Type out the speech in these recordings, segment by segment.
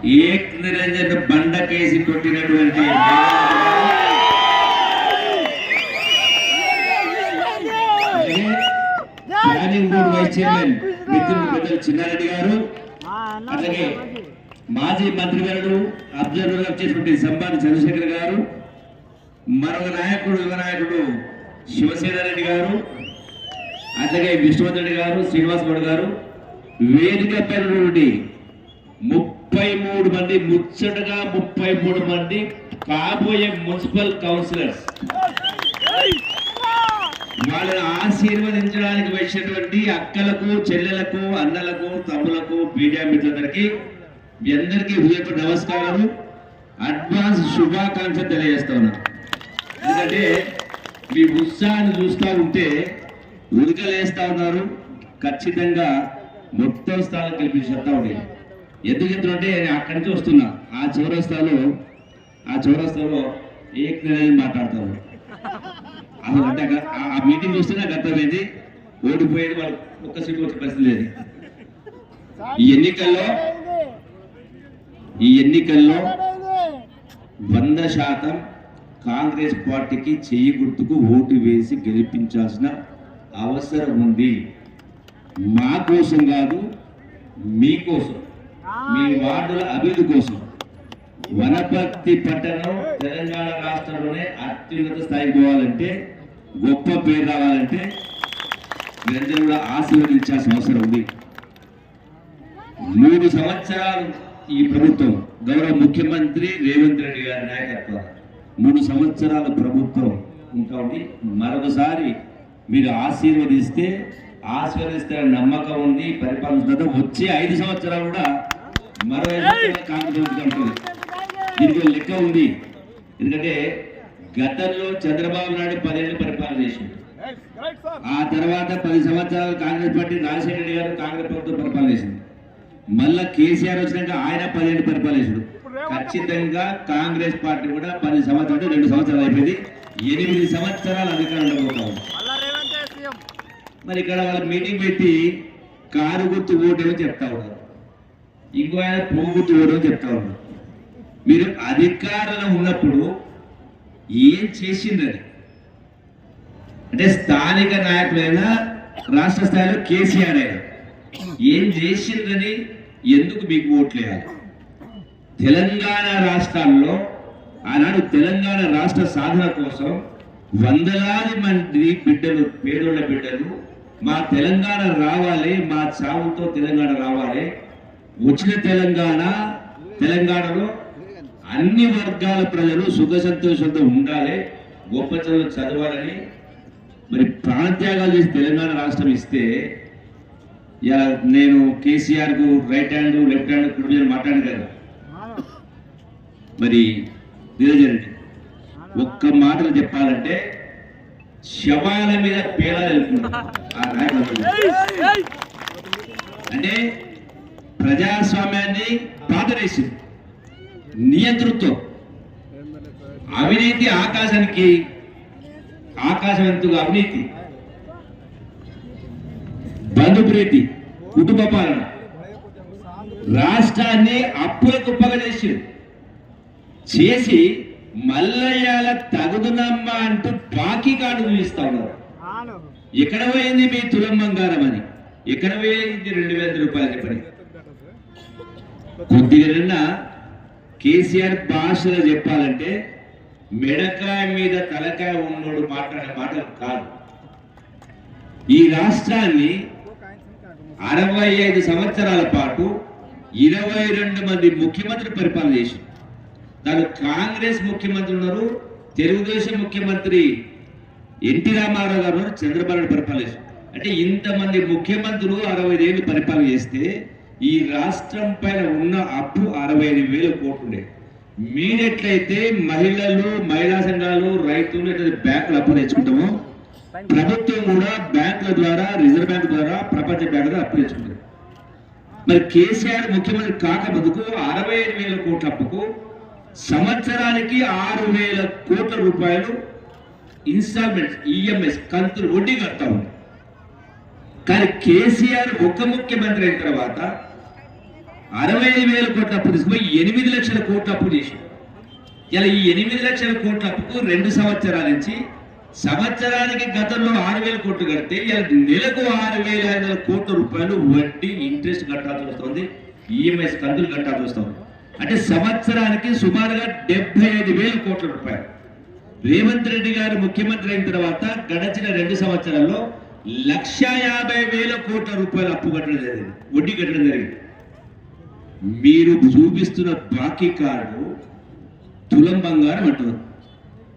ఏక్ నిరంజన్ బండ కేసి కొట్టినటువంటి ప్లానింగ్ బోర్డు వైస్ చైర్మన్ పెద్దలు చిన్నారెడ్డి గారు, అలాగే మాజీ మంత్రివర్యులు అబ్జర్వర్ గా చేసినటువంటి సంబాని చంద్రశేఖర్ గారు, మరొక నాయకుడు యువ నాయకుడు శివసేనారెడ్డి గారు, అట్లాగే విష్ణువర్ధన్ గారు, శ్రీనివాస్ గౌడ్ గారు, వేదిక పైన 33 మంది, ముచ్చటగా 33 మంది కాబోయే మున్సిపల్ కౌన్సిలర్స్, వాళ్ళని ఆశీర్వదించడానికి వచ్చినటువంటి అక్కలకు, చెల్లెలకు, అన్నలకు, తమ్ములకు, మీడియా మిత్రులందరికీ మీ అందరికీ హృదయపూర్వక నమస్కారాలు, అడ్వాన్స్ శుభాకాంక్షలు తెలియజేస్తా ఉన్నాను. ఎందుకంటే మీ ఉత్సాహాన్ని చూస్తూ ఉంటే ఉదకలేస్తా ఉన్నారు. ఖచ్చితంగా మొత్తం స్థానం గెలిపించేస్తా ఉండేది. ఎందుకు అంటే అక్కడి నుంచి వస్తున్నా, ఆ చౌరస్తాలో ఏక్ నిరంజన్ మాట్లాడతారు. అసలు అంటే ఆ మీటింగ్ చూస్తే నాకు అర్థమైంది, ఓడిపోయేది వాళ్ళు ఒక్క సీటు వచ్చే పరిస్థితి లేదు. ఈ ఎన్నికల్లో 100% కాంగ్రెస్ పార్టీకి చెయ్యి గుర్తుకు ఓటు వేసి గెలిపించాల్సిన అవసరం ఉంది. మా కోసం కాదు, మీకోసం, మీ వార్డుల అభివృద్ధి కోసం. వనపర్తి పట్టణం తెలంగాణ రాష్ట్రంలోనే అత్యున్నత స్థాయికి పోవాలంటే, గొప్ప పేరు రావాలంటే మీరందరూ కూడా ఆశీర్వదించాల్సిన అవసరం ఉంది. 3 సంవత్సరాలు ఈ ప్రభుత్వం, గౌరవ ముఖ్యమంత్రి రేవంత్ రెడ్డి గారి నాయకత్వం 3 సంవత్సరాల ప్రభుత్వం ఉంటుంది. మరొకసారి మీరు ఆశీర్వదిస్తే నమ్మకం ఉంది. పరిపాలన వచ్చే 5 సంవత్సరాలు కూడా మరో కాంగ్రెస్ ఉంటుంది. దీనికి లెక్క ఉంది. ఎందుకంటే గతంలో చంద్రబాబు నాయుడు 10 ఏళ్ళు పరిపాలన చేసింది. ఆ తర్వాత 10 సంవత్సరాలు కాంగ్రెస్ పార్టీ, రాజశేఖర రెడ్డి గారు కాంగ్రెస్ ప్రభుత్వం పరిపాలన చేసింది. మళ్ళా కేసీఆర్ వచ్చినాక ఆయన 10 ఏళ్ళు పరిపాలన చేసిండు. ఖచ్చితంగా కాంగ్రెస్ పార్టీ కూడా 10 సంవత్సరాలు, 2 సంవత్సరాలు అయిపోయింది, 8 సంవత్సరాలు అధికారంలో పోతాం. మరి ఇక్కడ వాళ్ళ మీటింగ్ పెట్టి కారు గుర్తు ఓటేమో చెప్తా ఉన్నారు, ఇంకో ఆయన పువ్వు గుర్తు ఓటేమో చెప్తా ఉన్నారు. మీరు అధికారంలో ఉన్నప్పుడు ఏం చేసిందని అంటే స్థానిక నాయకులైనా, రాష్ట్ర స్థాయిలో కేసీఆర్ అయినా ఏం చేసిందని ఎందుకు మీకు ఓట్లేయాలి? తెలంగాణ రాష్ట్రాల్లో ఆనాడు తెలంగాణ రాష్ట్ర సాధన కోసం వందలాది మంది బిడ్డలు, పేదోళ్ళ బిడ్డలు, మా తెలంగాణ రావాలి, మా చావుతో తెలంగాణ రావాలి, వచ్చిన తెలంగాణలో అన్ని వర్గాల ప్రజలు సుఖ సంతోషంతో ఉండాలి, గొప్ప చదువు చదవాలని మరి ప్రాణత్యాగాలు చేసి తెలంగాణ రాష్ట్రం ఇస్తే, నేను కేసీఆర్ కు రైట్ హ్యాండ్, లెఫ్ట్ హ్యాండ్, కుడి మాట్లాడాను కదా. మరి నిరంజన్ రెడ్డి ఒక్క మాటలు చెప్పాలంటే శవాల మీద పేలాలు వెళ్తున్నారు ఆ నాయకులు. అంటే ప్రజాస్వామ్యాన్ని పాతరేసింది, నియంతృత్వం, అవినీతి, ఆకాశం ఎంతుగా అవినీతి, బంధుప్రీతి, కుటుంబ పాలన, రాష్ట్రాన్ని అప్పుల కుప్పగా చేసి మల్లయ్యాల తగుదునమ్మ అంటూ బాకీ కార్డు చూపిస్తా ఉన్నారు. ఎక్కడ పోయింది మీ తులం బంగారం అని? ఎక్కడ పోయింది 2000 రూపాయలు చెప్పని? కొద్దిగా కేసీఆర్ భాషలో చెప్పాలంటే మెడకాయ మీద తలకాయ ఉన్నోడు మాట్లాడే మాటలు కాదు. ఈ రాష్ట్రాన్ని 65 సంవత్సరాల పాటు 22 మంది ముఖ్యమంత్రి పరిపాలన చేసి, దాని కాంగ్రెస్ ముఖ్యమంత్రి ఉన్నారు, తెలుగుదేశం ముఖ్యమంత్రి ఎన్టీ రామారావు గారు, చంద్రబాబు నాయుడు పరిపాలన చేసి, అంటే ఇంతమంది ముఖ్యమంత్రులు 65 ఏళ్ళు పరిపాలన చేస్తే ఈ రాష్ట్రం పైన ఉన్న అప్పు 65,000 కోట్లు ఉండే. మీరెట్లయితే మహిళలు, మహిళా సంఘాలు, రైతులు ఎట్లయితే బ్యాంకులు అప్పు తెచ్చుకుంటామో, ప్రభుత్వం కూడా బ్యాంకుల ద్వారా, రిజర్వ్ బ్యాంక్ ద్వారా, ప్రపంచ బ్యాంకు ద్వారా అప్పు తెచ్చుకుంటారు. మరి కేసీఆర్ ముఖ్యమంత్రి కాకముందుకు 65,000 కోట్ల అప్పుకు సంవత్సరానికి 6,000 కోట్ల రూపాయలు ఇన్స్టాల్మెంట్స్, ఈఎంఎస్ కంతులు వడ్డీ కడతా ఉంది. కానీ కేసీఆర్ ఒక ముఖ్యమంత్రి అయిన తర్వాత 65,000 కోట్ల అప్పు తీసుకుపోయి 8 లక్షల కోట్ల అప్పు చేసిండు. ఇలా ఈ 8 లక్షల కోట్ల అప్పుకు 2 సంవత్సరాల నుంచి సంవత్సరానికి గతంలో 6,000 కోట్లు కడితే ఇలా నెలకు 6,500 కోట్ల రూపాయలు వడ్డీ ఇంట్రెస్ట్ కట్టాల్సి వస్తుంది, ఈఎంఐస్ కంతులు కట్టాల్సి వస్తుంది. అంటే సంవత్సరానికి సుమారుగా 75,000 కోట్ల రూపాయలు. రేవంత్ రెడ్డి గారు ముఖ్యమంత్రి అయిన తర్వాత గడిచిన 2 సంవత్సరాల్లో 1,50,000 కోట్ల రూపాయలు అప్పు కట్టడం జరిగింది, వడ్డీ కట్టడం జరిగింది. మీరు చూపిస్తున్న బాకీ కార్డు తులం బంగారం అంటున్నారు.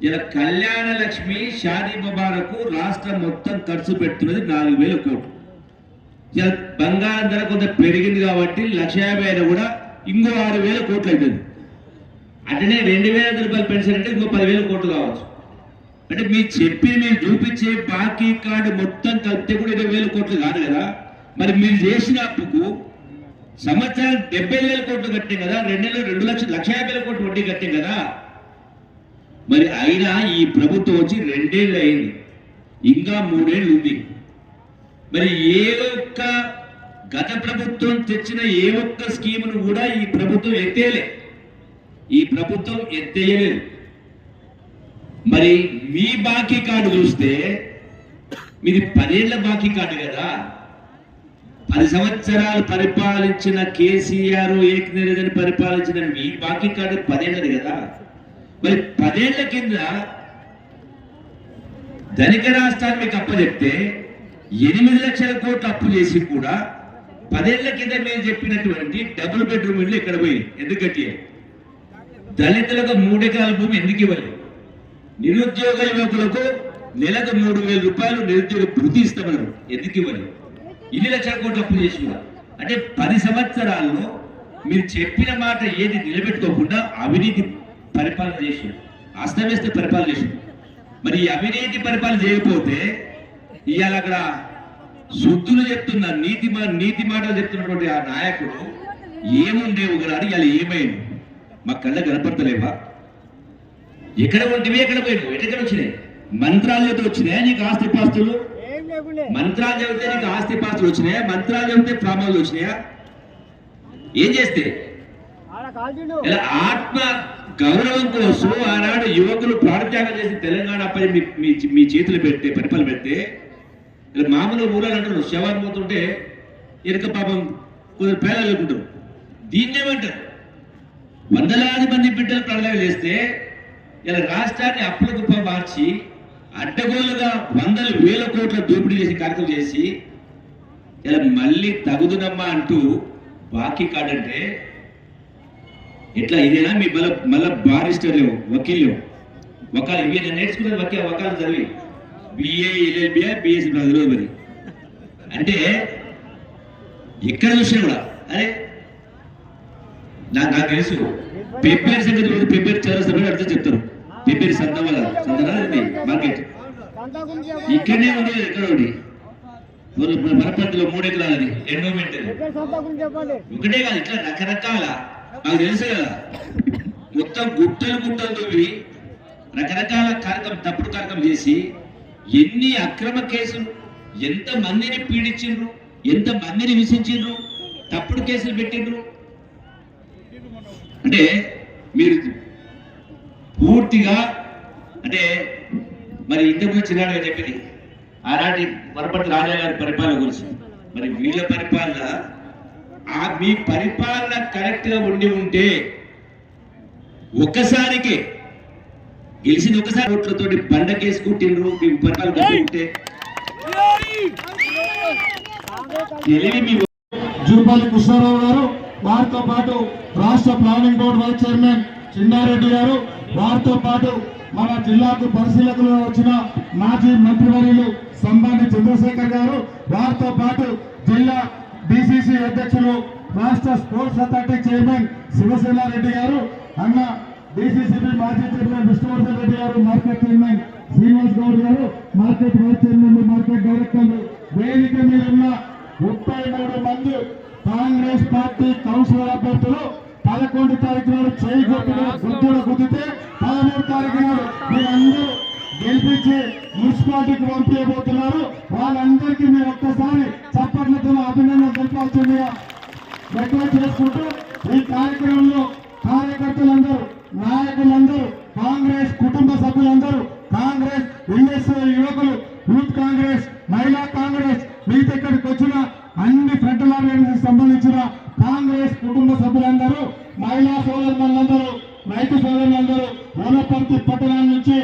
ఇలా కళ్యాణ లక్ష్మి షాదీ ముబారకు రాష్ట్రం మొత్తం ఖర్చు పెడుతున్నది 4,000 కోట్లు. ఇలా బంగారం ధర కొంత పెరిగింది కాబట్టి 1,50,000 కూడా ఇంకో 6,000 కోట్లు అవుతుంది. అట్లనే 2,000 రూపాయలు పెన్షన్ అంటే ఇంకో 10,000 కోట్లు కావచ్చు. అంటే మీరు చూపించే బాకీ కార్డు మొత్తం కలిపితే కూడా 20,000 కోట్లు కాదు కదా. మరి మీరు చేసిన అప్పుకు సంవత్సరం 70,000 కోట్లు కట్టాం కదా, 2 నెలలు 2,50,000 కోట్లు వడ్డీ కట్టాం కదా. మరి అయినా ఈ ప్రభుత్వం వచ్చి 2 ఏళ్ళు అయింది, ఇంకా 3 ఏళ్ళు ఉంది. మరి ఏ ఒక్క గత ప్రభుత్వం తెచ్చిన ఏ ఒక్క స్కీమును కూడా ఈ ప్రభుత్వం ఎత్తేయలేదు. మరి మీ బాకీ కార్డు చూస్తే మీది 10 ఏళ్ల బాకీ కార్డు కదా. 10 సంవత్సరాలు పరిపాలించిన కేసీఆర్ ఏకనిరజని పరిపాలించిన మీ బాకీ కార్డు 10 ఏళ్ళది కదా. మరి 10 ఏళ్ల కింద ధనిక రాష్ట్రాన్ని మీకు అప్పచెప్తే 8 లక్షల కోట్లు అప్పు చేసి కూడా 10 ఏళ్ల కింద మీరు చెప్పినటువంటి డబుల్ బెడ్రూమ్ ఇల్లు ఎక్కడ పోయి ఎందుకు కట్టాయి? దళితులకు 3 ఎకరాల భూమి ఎందుకు ఇవ్వాలి? నిరుద్యోగ యువకులకు నెలకు 3,000 రూపాయలు నిరుద్యోగ భృతి ఇస్తామన్నారు, ఎందుకు ఇవ్వాలి? 2 లక్షల కోట్లు అప్పు చేసి కూడా. అంటే 10 సంవత్సరాల్లో మీరు చెప్పిన మాట ఏది నిలబెట్టుకోకుండా అవినీతి పరిపాలన చేసి అస్తవ్యస్త పరిపాలన చేసి, మరి ఈ అవినీతి పరిపాలన చేయకపోతే ఇవాళ అక్కడ శుద్ధులు చెప్తున్న నీతి మాటలు చెప్తున్నటువంటి ఆ నాయకుడు ఏముండేవు కూడా ఇవాళ ఏమైంది? మా కళ్ళ కనపడతలేవా? ఎక్కడ ఉంటివి, ఎక్కడ పోయాడు, ఎక్కడ వచ్చినాయి? మంత్రాలు చెబితే వచ్చినాయా నీకు ఆస్తిపాస్తులు? మంత్రాలు చెబితే నీకు ఆస్తిపాస్తులు వచ్చినాయా? మంత్రాలు చెబితే ప్రామాలు వచ్చినాయా? ఏం చేస్తే ఇలా ఆత్మ గౌరవం కోసం ఆనాడు యువకులు ప్రాణత్యాగం చేసి తెలంగాణ పై మీ చేతులు పెడితే పరిపాలన పెడితే ఇలా మామూలు ఊరాలు అంటారు, శవాన్ని పోతుంటే ఎనక పాపం కొందరు పేదలు లేకుంటారు. దీన్నేమంటారు? వందలాది మంది బిడ్డలు ప్రాణత్యాగం చేస్తే ఇలా రాష్ట్రాన్ని అప్పుల గొప్ప మార్చి అడ్డగోలుగా 100,000 కోట్ల దోపిడీ చేసి కార్యక్రమం చేసి ఇలా మళ్ళీ తగుదునమ్మా అంటూ బాకీ కార్డు అంటే ఎట్లా? ఇదేనా మీ మళ్ళా బారిస్టర్ లేవు, వకీల్ లేవు, వకాలు ఇవి నేను నేర్చుకున్నది వకాలు చదివి బిఏ ఎల్ఎల్బియా బిఎస్సి తెలియదు. మరి అంటే ఎక్కడ చూసినా కూడా అరే నాకు తెలుసు పెబ్బేరు సంగతి, పెబ్బేరు చదువు అర్థం చెప్తారు. పెబ్బేరు సంతనా మార్కెట్ ఇక్కడనే ఉంది, ఎక్కడ ఉంది వనపర్తిలో 3 ఎకరాలు, అది ఎండోమెంట్. ఒకటే కాదు, ఇట్లా రకరకాల నాకు తెలుసు కదా, మొత్తం గుట్టలు తవ్వి రకరకాల కార్యక్రమం తప్పుడు కార్యక్రమం చేసి ఎన్ని అక్రమ కేసులు, ఎంత మందిని పీడించిండ్రు, ఎంత మందిని హింసించిండ్రు, తప్పుడు కేసులు పెట్టిండ్రు. అంటే మీరు పూర్తిగా అంటే మరి ఇంతకు చిన్నాడుగా చెప్పింది ఆనాటి వనపర్తి రాజా గారి పరిపాలన గురించి. మరి వీళ్ళ పరిపాలన మీ పరిపాలన కరెక్ట్ గా ఉంటే ఒక్కసారికే గెలిచింది, ఒక్కసారి ఓట్లతో బండకేసుకుంటుండ్రు. మీ పరిపాలన ఉంటే తెలివి మీ జూపల్లి కృష్ణారావు గారు, వారితో పాటు రాష్ట్ర planning board vice chairman Chinnareddy గారు, వారితో పాటు మన జిల్లాకు పరిశీలకులు వచ్చిన మాజీ మంత్రివర్యులు సంబాని చంద్రశేఖర్ గారు, వారితో పాటు జిల్లా డిసిసి అధ్యక్షులు రాష్ట్ర sports authority chairman Shivasena Reddy గారు, అన్న డిసిసిబి మాజీ చైర్మన్ విష్ణువర్ధన్ రెడ్డి గారు, మార్కెట్ చైర్మన్ శ్రీనివాస్ గౌడ్ గారు, మార్కెట్ వైస్ చైర్మన్, మార్కెట్ డైరెక్టర్లు, వేదిక మీద ఉన్న 33 మంది కాంగ్రెస్ పార్టీ కౌన్సిలర్ అభ్యర్థులు 11 తారీఖు నాడు చేయి గుర్తులు గుద్దితే 13 తారీఖు నాడు మీరందరూ గెలిపించి మున్సిపాలిటీకి పంపించబోతున్నారు. వాళ్ళందరికీ మీరు ఒక్కసారి చప్పట్లతో అభినందన తెలపాల్సిందిగా రిక్వెస్ట్ చేసుకుంటూ ఈ కార్యక్రమంలో కార్యకర్తలందరూ, నాయకులందరూ, కాంగ్రెస్ కుటుంబ సభ్యులందరూ, కాంగ్రెస్ ఎన్ఎస్ఏ యువకులు, యూత్ కాంగ్రెస్, మహిళా కాంగ్రెస్, మిగతా ఇక్కడికి వచ్చిన అన్ని ఫ్రంటల్ ఆర్గనైజేషన్ సంబంధించిన కాంగ్రెస్ కుటుంబ సభ్యులందరూ, మహిళా సోదరులందరూ, రైతు సోదరులందరూ వనపర్తి పట్టణం నుంచి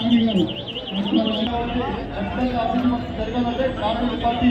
రాణి గారు జరగాలంటే కాంగ్రెస్ పార్టీ